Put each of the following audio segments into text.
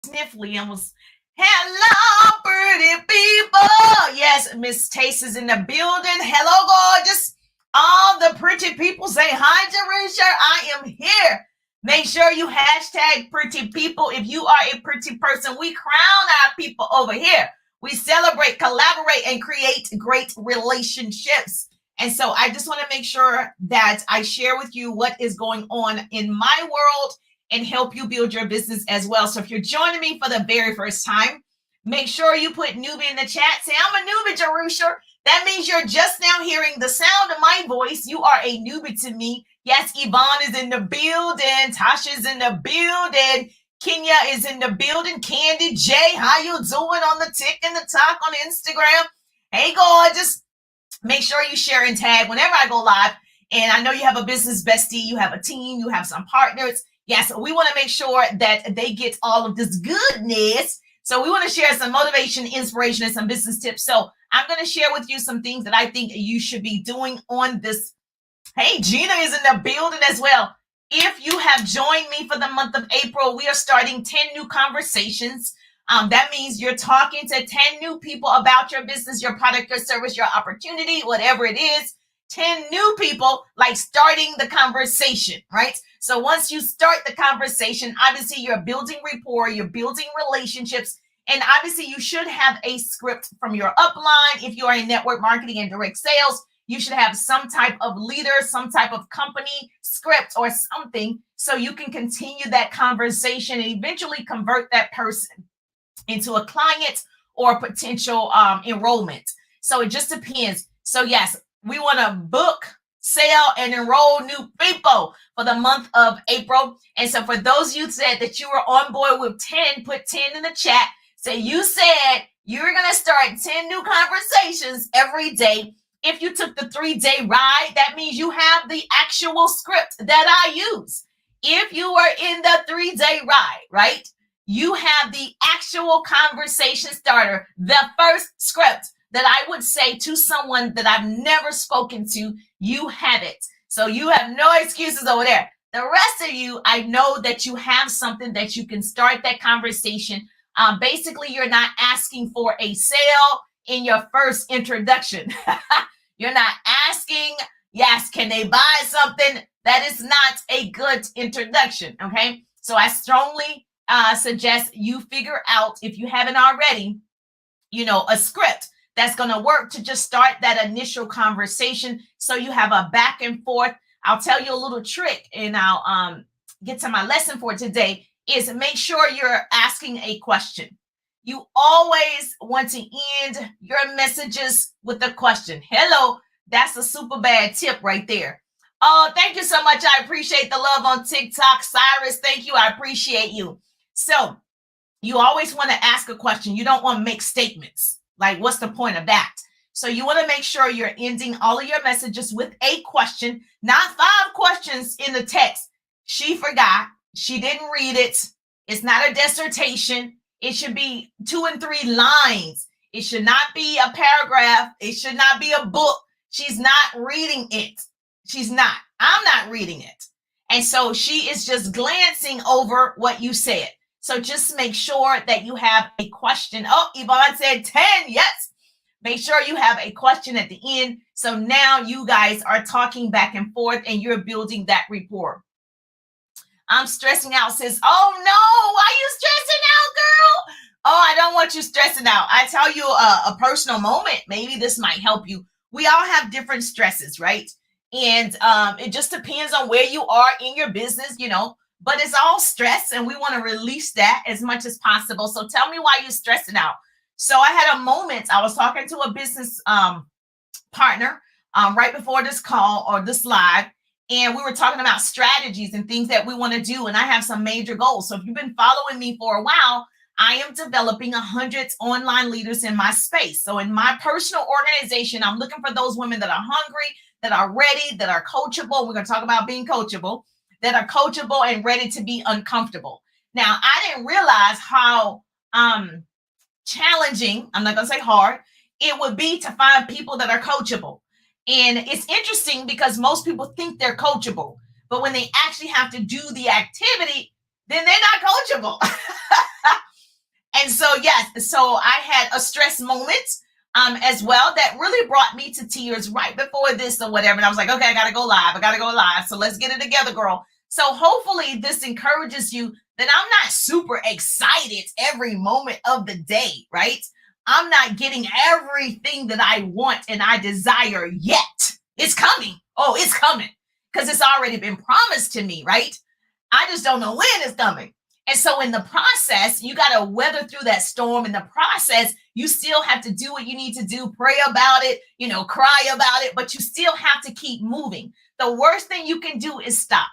Sniffly and was, hello, pretty people. Yes, Miss Taste is in the building. Hello, gorgeous. All the pretty people say hi, Jerusha. I am here. Make sure you hashtag pretty people. If you are a pretty person, we crown our people over here. We celebrate, collaborate, and create great relationships. And so I just want to make sure that I share with you what is going on in my world and help you build your business as well. So if you're joining me for the very first time, make sure you put newbie in the chat. Say, I'm a newbie, Jerusha. That means you're just now hearing the sound of my voice. You are a newbie to me. Yes, Yvonne is in the building. Tasha's in the building. Kenya is in the building. Candy J, how you doing on the tick and the talk on Instagram? Hey, gorgeous. Make sure you share and tag whenever I go live. And I know you have a business bestie, you have a team, you have some partners. Yes, we want to make sure that they get all of this goodness. So we want to share some motivation, inspiration, and some business tips. So I'm going to share with you some things that I think you should be doing on this. Hey, Gina is in the building as well. If you have joined me for the month of April, we are starting 10 new conversations. That means you're talking to 10 new people about your business, your product, your service, your opportunity, whatever it is. 10 new people, like starting the conversation, right? So once you start the conversation, obviously you're building rapport, you're building relationships, and obviously you should have a script from your upline. If you are in network marketing and direct sales, you should have some type of leader, some type of company script or something so you can continue that conversation and eventually convert that person into a client or potential enrollment. So it just depends. So yes, we want to book, sell, and enroll new people for the month of April. And so for those of you said that you were on board with 10, put 10 in the chat. Say you said you're going to start 10 new conversations every day. If you took the 3-day ride, that means you have the actual script that I use. If you were in the 3-day ride, right? You have the actual conversation starter, the first script that I would say to someone that I've never spoken to. You have it. So you have no excuses over there. The rest of you, I know that you have something that you can start that conversation. Basically, you're not asking for a sale in your first introduction. You're not asking, yes, can they buy something? That is not a good introduction, okay? So I strongly suggest you figure out, if you haven't already, a script that's going to work to just start that initial conversation so you have a back and forth. I'll tell you a little trick, and I'll get to my lesson for today, is make sure you're asking a question. You always want to end your messages with a question. Hello, that's a super bad tip right there. Oh, thank you so much. I appreciate the love on TikTok. Cyrus, thank you. I appreciate you. So you always want to ask a question. You don't want to make statements. Like, what's the point of that? So you want to make sure you're ending all of your messages with a question, not 5 questions in the text. She forgot. She didn't read it. It's not a dissertation. It should be 2 and 3 lines. It should not be a paragraph. It should not be a book. She's not reading it. She's not. I'm not reading it. And so she is just glancing over what you said. So just make sure that you have a question. Oh, Yvonne said 10. Yes. Make sure you have a question at the end. So now you guys are talking back and forth and you're building that rapport. I'm stressing out, says, oh no, why are you stressing out, girl? Oh, I don't want you stressing out. I tell you a personal moment. Maybe this might help you. We all have different stresses, right? And it just depends on where you are in your business, but it's all stress and we want to release that as much as possible. So tell me why you're stressing out. So I had a moment, I was talking to a business partner right before this call or this live, and we were talking about strategies and things that we want to do. And I have some major goals. So if you've been following me for a while, I am developing 100 online leaders in my space. So in my personal organization, I'm looking for those women that are hungry, that are ready, that are coachable. We're going to talk about being coachable, that are coachable and ready to be uncomfortable. Now, I didn't realize how challenging, I'm not going to say hard, it would be to find people that are coachable. And it's interesting because most people think they're coachable, but when they actually have to do the activity, then they're not coachable. And so, yes, so I had a stress moment as well that really brought me to tears right before this or whatever. And I was like, okay, I gotta go live. I gotta go live. So let's get it together, girl. So hopefully this encourages you that I'm not super excited every moment of the day, right? I'm not getting everything that I want and I desire yet. It's coming. Oh, it's coming because it's already been promised to me, right? I just don't know when it's coming. And so in the process, you got to weather through that storm. In the process, you still have to do what you need to do, pray about it, cry about it, but you still have to keep moving. The worst thing you can do is stop.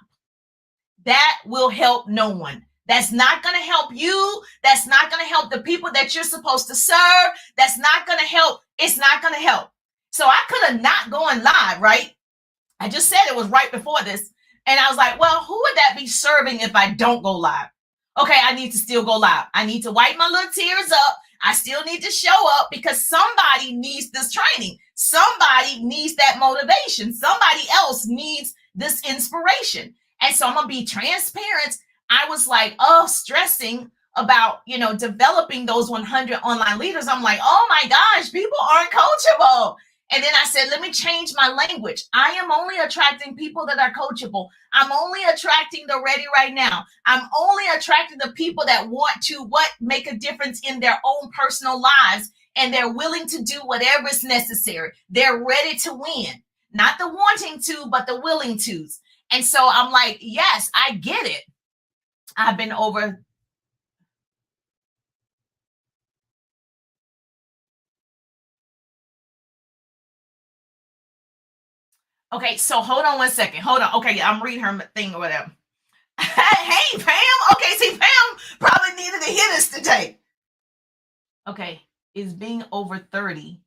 That will help no one. That's not going to help you. That's not going to help the people that you're supposed to serve. That's not going to help. It's not going to help. So I could have not gone live, right? I just said it was right before this. And I was like, well, who would that be serving if I don't go live? Okay, I need to still go live. I need to wipe my little tears up. I still need to show up because somebody needs this training. Somebody needs that motivation. Somebody else needs this inspiration. And so I'm going to be transparent. I was like, stressing about, developing those 100 online leaders. I'm like, oh my gosh, people aren't coachable. And then I said, let me change my language. I am only attracting people that are coachable. I'm only attracting the ready right now. I'm only attracting the people that want to make a difference in their own personal lives. And they're willing to do whatever is necessary. They're ready to win, not the wanting to, but the willing tos. And so I'm like, yes, I get it. I've been over. Okay, so hold on one second. Hold on. Okay, I'm reading her thing or whatever. Hey, Pam. Okay, see, Pam probably needed to hear this today. Okay, is being over 30.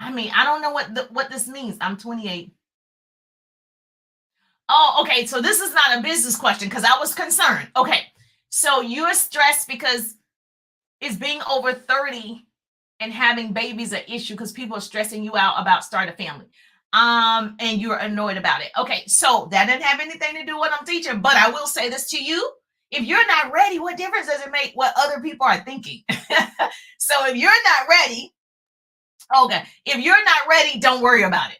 I mean, I don't know what this means. I'm 28. Oh, okay. So this is not a business question because I was concerned. Okay, so you're stressed because is being over 30 and having babies an issue because people are stressing you out about starting a family. And you're annoyed about it. Okay, so that didn't have anything to do with what I'm teaching, but I will say this to you. If you're not ready, what difference does it make what other people are thinking? So if you're not ready, okay, if you're not ready, don't worry about it.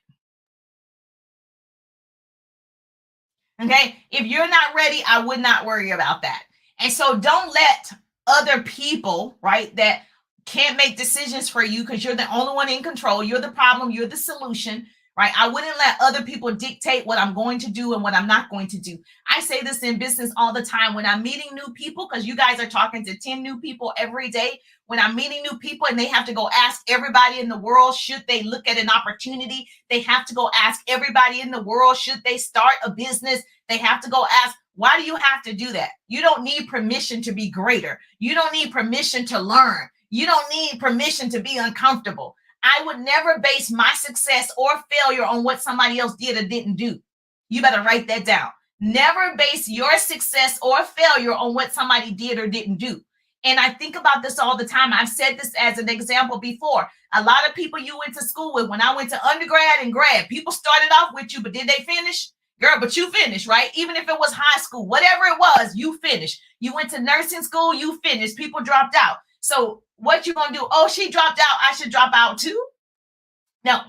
Okay, if you're not ready, I would not worry about that. And so don't let other people, right, that can't make decisions for you because you're the only one in control. You're the problem. You're the solution, right? I wouldn't let other people dictate what I'm going to do and what I'm not going to do. I say this in business all the time when I'm meeting new people, because you guys are talking to 10 new people every day. When I'm meeting new people and they have to go ask everybody in the world, should they look at an opportunity? They have to go ask everybody in the world, should they start a business? They have to go ask, why do you have to do that? You don't need permission to be greater. You don't need permission to learn. You don't need permission to be uncomfortable. I would never base my success or failure on what somebody else did or didn't do. You better write that down. Never base your success or failure on what somebody did or didn't do. And I think about this all the time. I've said this as an example before. A lot of people you went to school with, when I went to undergrad and grad, people started off with you, but did they finish? Girl, but you finished, right? Even if it was high school, whatever it was, you finished. You went to nursing school, you finished. People dropped out. So what you gonna do? Oh, she dropped out, I should drop out too? No,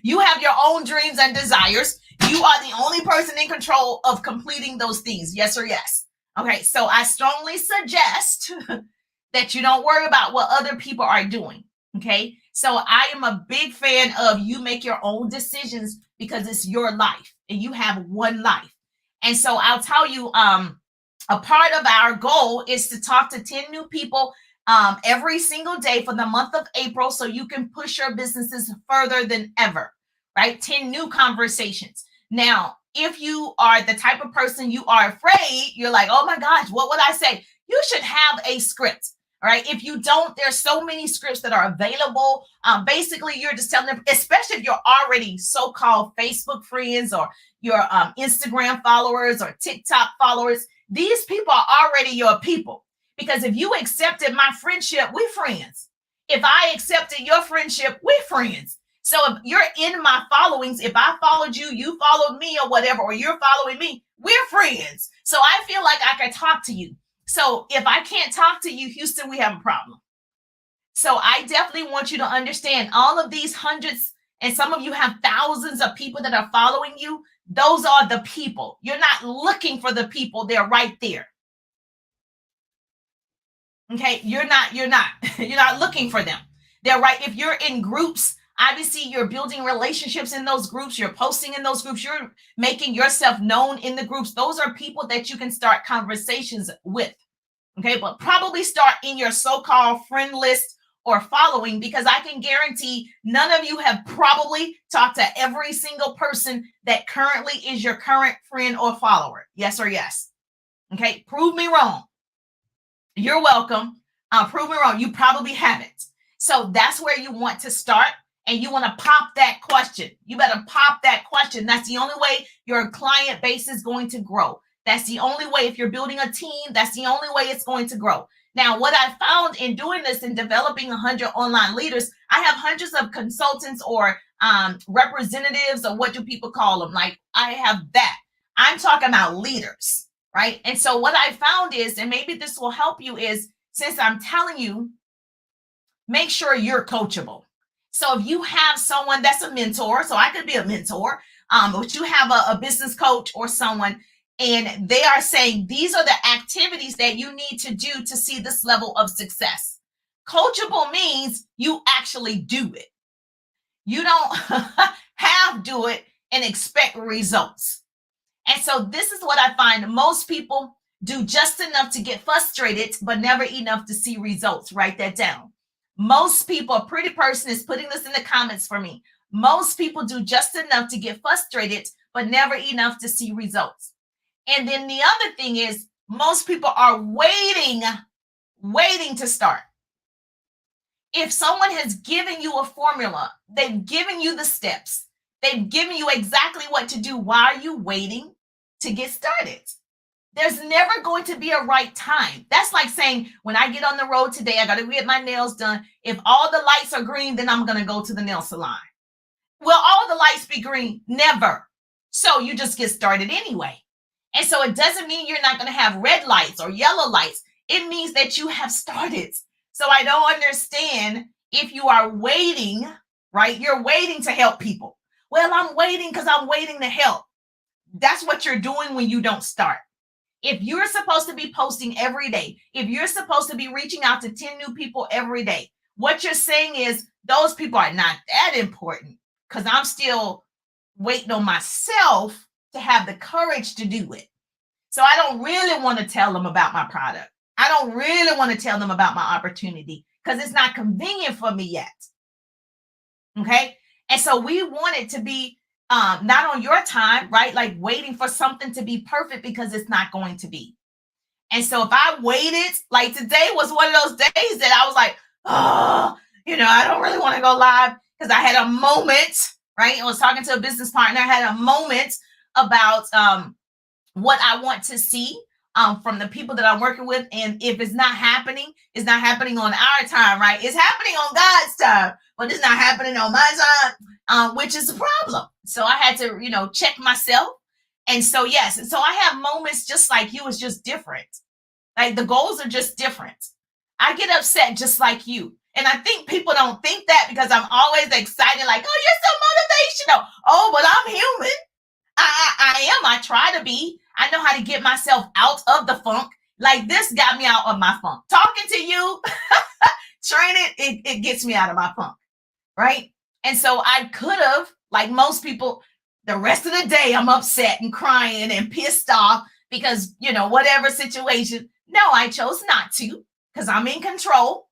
you have your own dreams and desires. You are the only person in control of completing those things. Yes or yes. Okay, so I strongly suggest that you don't worry about what other people are doing. Okay, so I am a big fan of you make your own decisions because it's your life and you have one life. And so I'll tell you, a part of our goal is to talk to 10 new people every single day for the month of April so you can push your businesses further than ever, right? 10 new conversations. Now, if you are the type of person you are afraid, you're like, oh my gosh, what would I say? You should have a script. All right. If you don't, there's so many scripts that are available. Basically, you're just telling them, especially if you're already so-called Facebook friends or your Instagram followers or TikTok followers, these people are already your people. Because if you accepted my friendship, we're friends. If I accepted your friendship, we're friends. So if you're in my followings, if I followed you, you followed me or whatever, or you're following me, we're friends. So I feel like I can talk to you. So if I can't talk to you, Houston, we have a problem. So I definitely want you to understand all of these hundreds, and some of you have thousands of people that are following you. Those are the people. You're not looking for the people. They're right there. Okay, you're not you're not looking for them. They're right. If you're in groups, obviously you're building relationships in those groups, you're posting in those groups, you're making yourself known in the groups. Those are people that you can start conversations with. Okay, but probably start in your so-called friend list or following, because I can guarantee none of you have probably talked to every single person that currently is your current friend or follower. Yes or yes? Okay, prove me wrong. You're welcome. Prove me wrong. You probably haven't. So that's where you want to start, and you want to pop that question. You better pop that question. That's the only way your client base is going to grow. That's the only way. If you're building a team, that's the only way it's going to grow. Now, what I found in doing this and developing 100 online leaders, I have hundreds of consultants or representatives, or what do people call them? Like, I have that. I'm talking about leaders, right? And so what I found is, and maybe this will help you, is since I'm telling you, make sure you're coachable. So if you have someone that's a mentor, so I could be a mentor, but you have a business coach or someone, and they are saying these are the activities that you need to do to see this level of success. Coachable means you actually do it. You don't half do it and expect results. And so this is what I find. Most people do just enough to get frustrated, but never enough to see results. Write that down. Most people, a pretty person is putting this in the comments for me. Most people do just enough to get frustrated, but never enough to see results. And then the other thing is, most people are waiting to start. If someone has given you a formula, they've given you the steps, they've given you exactly what to do, why are you waiting to get started? There's never going to be a right time. That's like saying, when I get on the road today, I got to get my nails done. If all the lights are green, then I'm going to go to the nail salon. Will all the lights be green? Never. So you just get started anyway. And so it doesn't mean you're not going to have red lights or yellow lights. It means that you have started. So I don't understand if you are waiting, right? You're waiting to help people. Well, I'm waiting because I'm waiting to help. That's what you're doing when you don't start. If you're supposed to be posting every day, if you're supposed to be reaching out to 10 new people every day, what you're saying is those people are not that important because I'm still waiting on myself to have the courage to do it. So I don't really want to tell them about my product. I don't really want to tell them about my opportunity because it's not convenient for me yet. Okay. And so we want it to be not on your time, right? Like waiting for something to be perfect because it's not going to be. And so if I waited, like today was one of those days that I was like, oh, I don't really want to go live because I had a moment, right? I was talking to a business partner. I had a moment about what I want to see from the people that I'm working with. And if it's not happening, it's not happening on our time, right? It's happening on God's time, but it's not happening on my time, which is a problem. So I had to, check myself. And so, yes. And so I have moments just like you. It's just different. Like the goals are just different. I get upset just like you. And I think people don't think that because I'm always excited, like, oh, you're so motivational. Oh, but I'm human. I am. I try to be. I know how to get myself out of the funk. Like this got me out of my funk. Talking to you, training, it gets me out of my funk, right? And so I could have, like most people, the rest of the day, I'm upset and crying and pissed off because, whatever situation. No, I chose not to because I'm in control.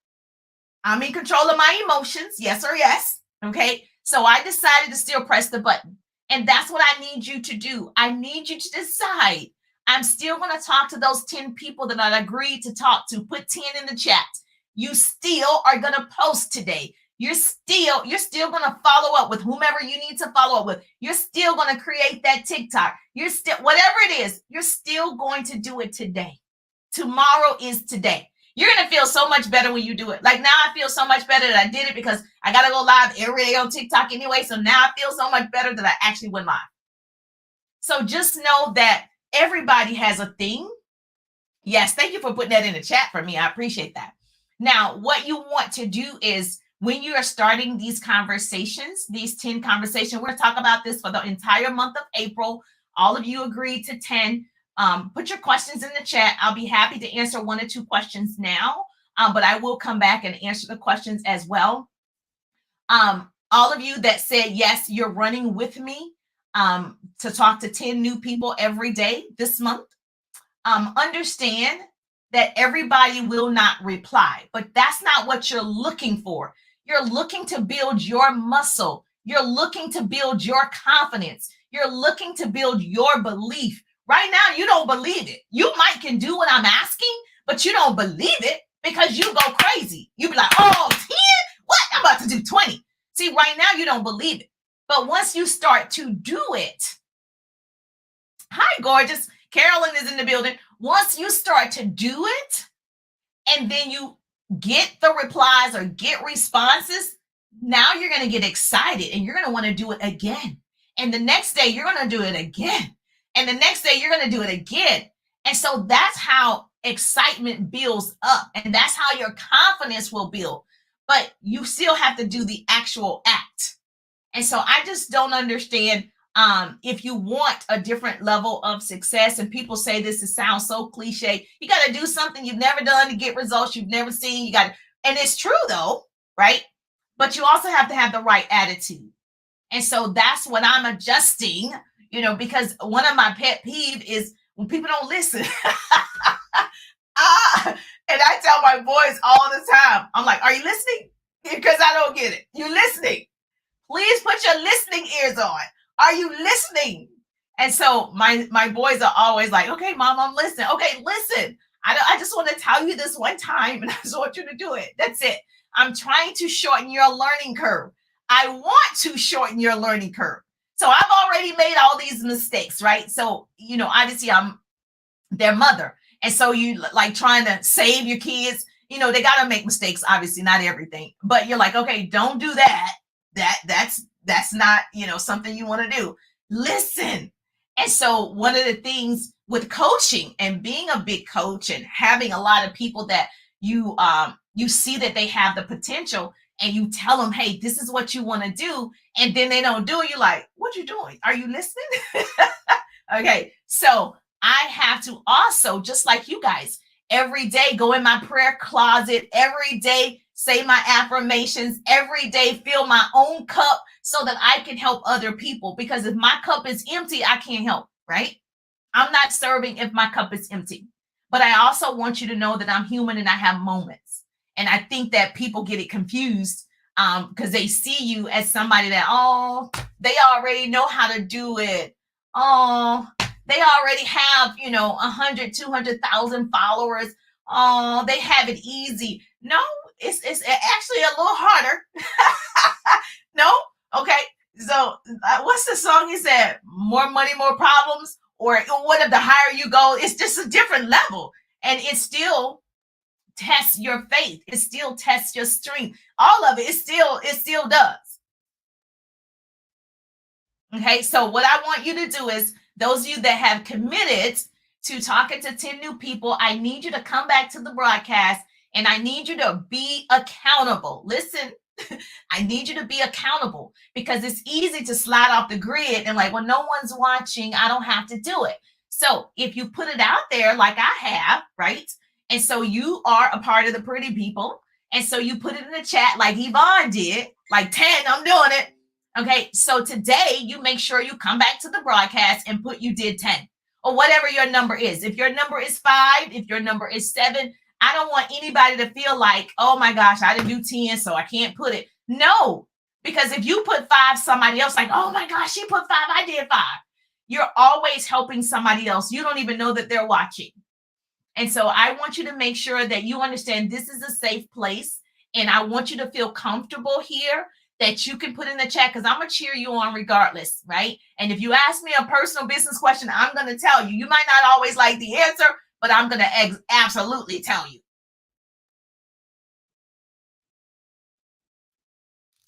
I'm in control of my emotions. Yes or yes. Okay. So I decided to still press the button. And that's what I need you to do. I need you to decide. I'm still going to talk to those 10 people that I agreed to talk to. Put 10 in the chat. You still are going to post today. You're still going to follow up with whomever you need to follow up with. You're still going to create that TikTok. You're still, whatever it is, you're still going to do it today. Tomorrow is today. You're going to feel so much better when you do it. Like now I feel so much better that I did it because I got to go live every day on TikTok anyway. So now I feel so much better that I actually went live. So just know that everybody has a thing Yes, thank you for putting that in the chat for me. I appreciate that. Now, what you want to do is when you are starting these conversations, these 10 conversations, we're going to talk about this for the entire month of April. All of you agreed to 10. Put your questions in the chat. I'll be happy to answer 1 or 2 questions now, but I will come back and answer the questions as well. All of you that said yes, you're running with me to talk to 10 new people every day this month. Understand that everybody will not reply, but that's not what you're looking for. You're looking to build your muscle. You're looking to build your confidence. You're looking to build your belief. Right now, you don't believe it. You might can do what I'm asking, but you don't believe it because you go crazy. You be like, oh, 10? What? I'm about to do 20. See, right now, you don't believe it. But once you start to do it, hi, gorgeous. Carolyn is in the building. Once you start to do it, and then you get the replies or get responses, now you're going to get excited and you're going to want to do it again. And the next day, you're going to do it again. And the next day, you're going to do it again. And so that's how excitement builds up. And that's how your confidence will build. But you still have to do the actual act. And so I just don't understand if you want a different level of success, and people say this sounds so cliche, you got to do something you've never done to get results you've never seen. You got to, and it's true though, right? But you also have to have the right attitude. And so that's what I'm adjusting, because one of my pet peeve is when people don't listen. And I tell my boys all the time, I'm like, are you listening? Because I don't get it. You listening? Please put your listening ears on. Are you listening? And so my boys are always like, okay, mom, I'm listening. Okay, listen. I just want to tell you this one time, and I just want you to do it. That's it. I'm trying to shorten your learning curve. I want to shorten your learning curve. So I've already made all these mistakes, right? So, obviously I'm their mother. And so you like trying to save your kids, they got to make mistakes, obviously not everything, but you're like, okay, don't do that. That's not, something you want to do. Listen. And so one of the things with coaching and being a big coach and having a lot of people that you see that they have the potential, and you tell them, hey, this is what you want to do. And then they don't do it. You're like, what you doing? Are you listening? Okay. So I have to also, just like you guys, every day go in my prayer closet, every day say my affirmations, every day fill my own cup so that I can help other people. Because if my cup is empty, I can't help, right? I'm not serving if my cup is empty. But I also want you to know that I'm human and I have moments. And I think that people get it confused because they see you as somebody that, they already know how to do it. They already have, 100, 200,000 followers. They have it easy. No, it's actually a little harder. No? Okay. So what's the song he said? More money, more problems? Or what if the higher you go, it's just a different level. And it still tests your faith. It still tests your strength. All of it still does. Okay. So what I want you to do is, those of you that have committed to talking to 10 new people, I need you to come back to the broadcast and I need you to be accountable. Listen, I need you to be accountable because it's easy to slide off the grid and like, well, no one's watching, I don't have to do it. So if you put it out there like I have, right? And so you are a part of the pretty people. And so you put it in the chat like Yvonne did, like 10, I'm doing it. Okay, so today you make sure you come back to the broadcast and put you did 10 or whatever your number is. If your number is 5, if your number is 7, I don't want anybody to feel like, oh my gosh, I didn't do 10, so I can't put it. No, because if you put 5, somebody else like, oh my gosh, she put 5, I did 5. You're always helping somebody else. You don't even know that they're watching. And so I want you to make sure that you understand this is a safe place. And I want you to feel comfortable here that you can put in the chat because I'm going to cheer you on regardless, right? And if you ask me a personal business question, I'm going to tell you. You might not always like the answer, but I'm going to absolutely tell you.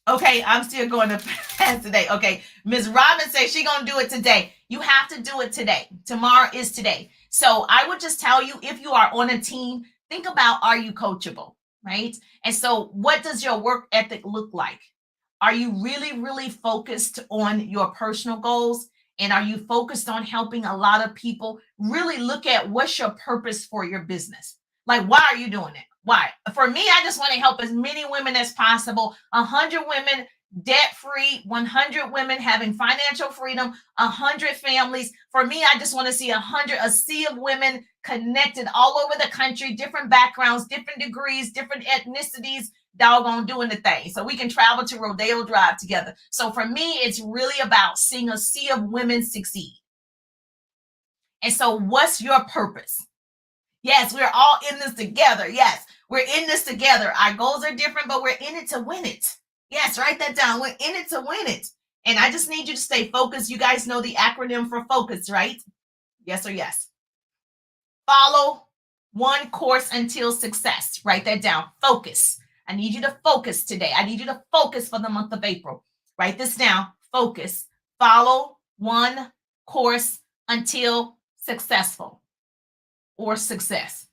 Okay, I'm still going to pass today. Okay, Ms. Robin says she's going to do it today. You have to do it today. Tomorrow is today. So I would just tell you, if you are on a team, think about, are you coachable, right? And so what does your work ethic look like? Are you really, really focused on your personal goals? And are you focused on helping a lot of people really look at what's your purpose for your business? Like, why are you doing it? Why? For me, I just want to help as many women as possible. 100 women debt free, 100 women having financial freedom, 100 families. For me, I just want to see a sea of women connected all over the country, different backgrounds, different degrees, different ethnicities, doggone doing the thing. So we can travel to Rodeo Drive together. So for me, it's really about seeing a sea of women succeed. And so what's your purpose? Yes, we're all in this together. Yes, we're in this together. Our goals are different, but we're in it to win it. Yes, write that down. We're in it to win it. And I just need you to stay focused. You guys know the acronym for focus, right? Yes or yes. Follow one course until success. Write that down. Focus. I need you to focus today. I need you to focus for the month of April. Write this down. Focus. Follow one course until successful or success.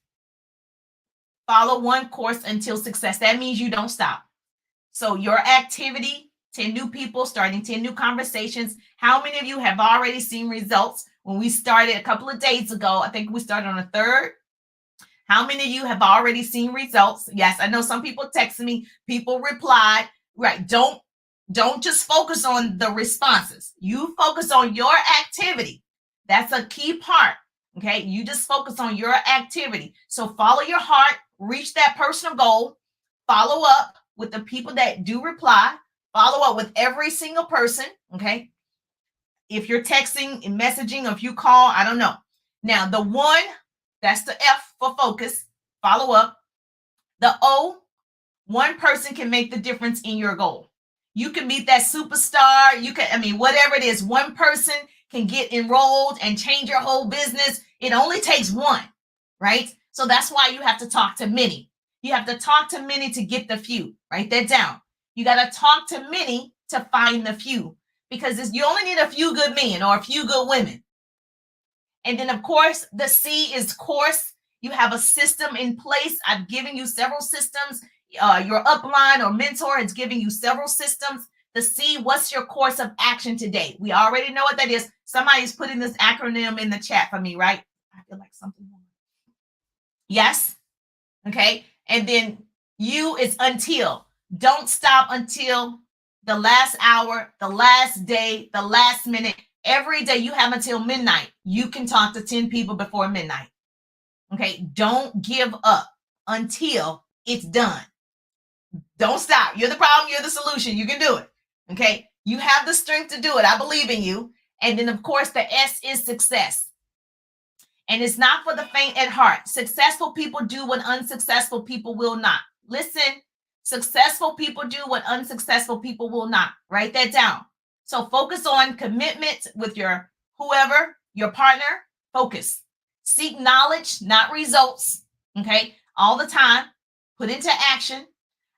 Follow one course until success. That means you don't stop. So your activity, 10 new people, starting 10 new conversations. How many of you have already seen results? When we started a couple of days ago, I think we started on the 3rd. How many of you have already seen results? Yes, I know some people texted me, people replied, right? Don't just focus on the responses. You focus on your activity. That's a key part. Okay, you just focus on your activity. So follow your heart, reach that personal goal, follow up with the people that do reply, follow up with every single person. Okay, if you're texting and messaging, or if you call, I don't know. Now, the one, that's the F for focus, follow up. The O, one person can make the difference in your goal. You can meet that superstar. You can, whatever it is, one person can get enrolled and change your whole business. It only takes one, right? So that's why you have to talk to many. You have to talk to many to get the few. Write that down. You got to talk to many to find the few, because you only need a few good men or a few good women. And then, of course, the C is course. You have a system in place. I've given you several systems. Your upline or mentor is giving you several systems. The C, what's your course of action today? We already know what that is. Somebody's putting this acronym in the chat for me, right? I feel like something. Yes. Okay. And then U is until. Don't stop until the last hour, the last day, the last minute. Every day you have until midnight. You can talk to 10 people before midnight. Okay. Don't give up until it's done. Don't stop. You're the problem. You're the solution. You can do it. Okay. You have the strength to do it. I believe in you. And then, of course, the S is success. And it's not for the faint at heart. Successful people do what unsuccessful people will not. Listen, successful people do what unsuccessful people will not. Write that down. So focus on commitment with your whoever, your partner. Focus. Seek knowledge, not results. Okay. All the time. Put into action.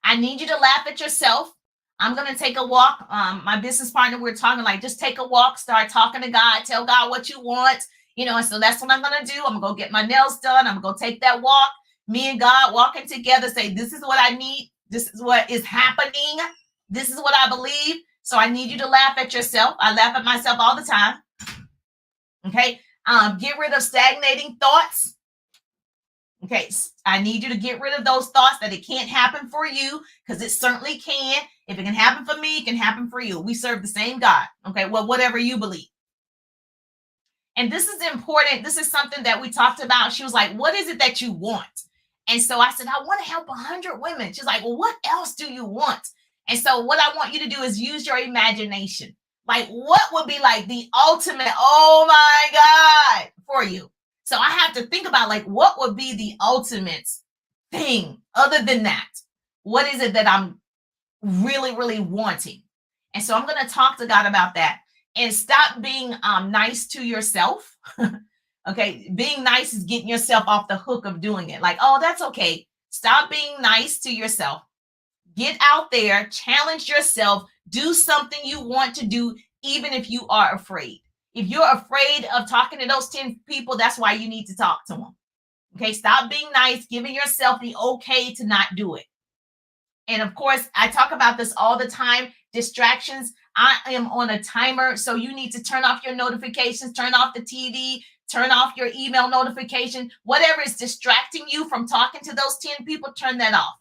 I need you to laugh at yourself. I'm going to take a walk. My business partner, we're talking like, just take a walk, start talking to God, tell God what you want. And so that's what I'm going to do. I'm going to go get my nails done. I'm going to go take that walk. Me and God walking together, say, this is what I need. This is what is happening. This is what I believe. So I need you to laugh at yourself. I laugh at myself all the time. Okay. Get rid of stagnating thoughts. Okay, I need you to get rid of those thoughts that it can't happen for you, because it certainly can. If it can happen for me, it can happen for you. We serve the same God. Okay, well, whatever you believe. And this is important. This is something that we talked about. She was like, what is it that you want? And so I said, I want to help 100 women. She's like, well, what else do you want? And so what I want you to do is use your imagination. Like, what would be like the ultimate, oh my God, for you? So I have to think about, like, what would be the ultimate thing other than that? What is it that I'm really, really wanting? And so I'm going to talk to God about that, and stop being nice to yourself. Okay. Being nice is getting yourself off the hook of doing it. Like, oh, that's okay. Stop being nice to yourself. Get out there, challenge yourself, do something you want to do, even if you are afraid. If you're afraid of talking to those 10 people, that's why you need to talk to them. Okay, stop being nice, giving yourself the okay to not do it. And of course, I talk about this all the time. Distractions. I am on a timer, so you need to turn off your notifications, turn off the TV, turn off your email notification. Whatever is distracting you from talking to those 10 people, turn that off.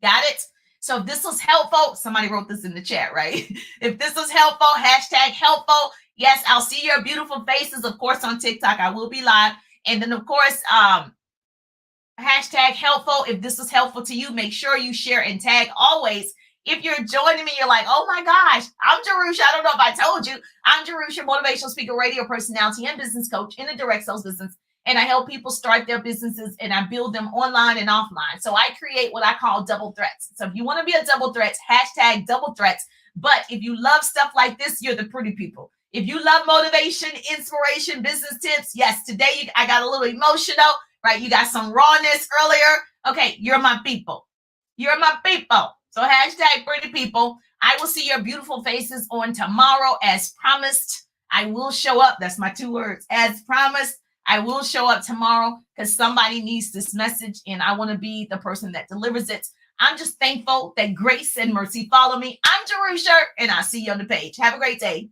Got it? So if this was helpful, somebody wrote this in the chat, right? If this was helpful, hashtag helpful. Yes, I'll see your beautiful faces, of course, on TikTok. I will be live. And then, of course, hashtag helpful. If this was helpful to you, make sure you share and tag always. If you're joining me, you're like, oh my gosh, I'm Jerusha. I don't know if I told you. I'm Jerusha, motivational speaker, radio personality, and business coach in the direct sales business. And I help people start their businesses and I build them online and offline. So I create what I call double threats. So if you want to be a double threats, hashtag double threats. But if you love stuff like this, you're the pretty people. If you love motivation, inspiration, business tips, yes, today I got a little emotional, right? You got some rawness earlier. Okay, you're my people. You're my people. So hashtag pretty people. I will see your beautiful faces on tomorrow as promised. I will show up. That's my 2 words. As promised, I will show up tomorrow because somebody needs this message and I want to be the person that delivers it. I'm just thankful that grace and mercy follow me. I'm Jerusha and I'll see you on the page. Have a great day.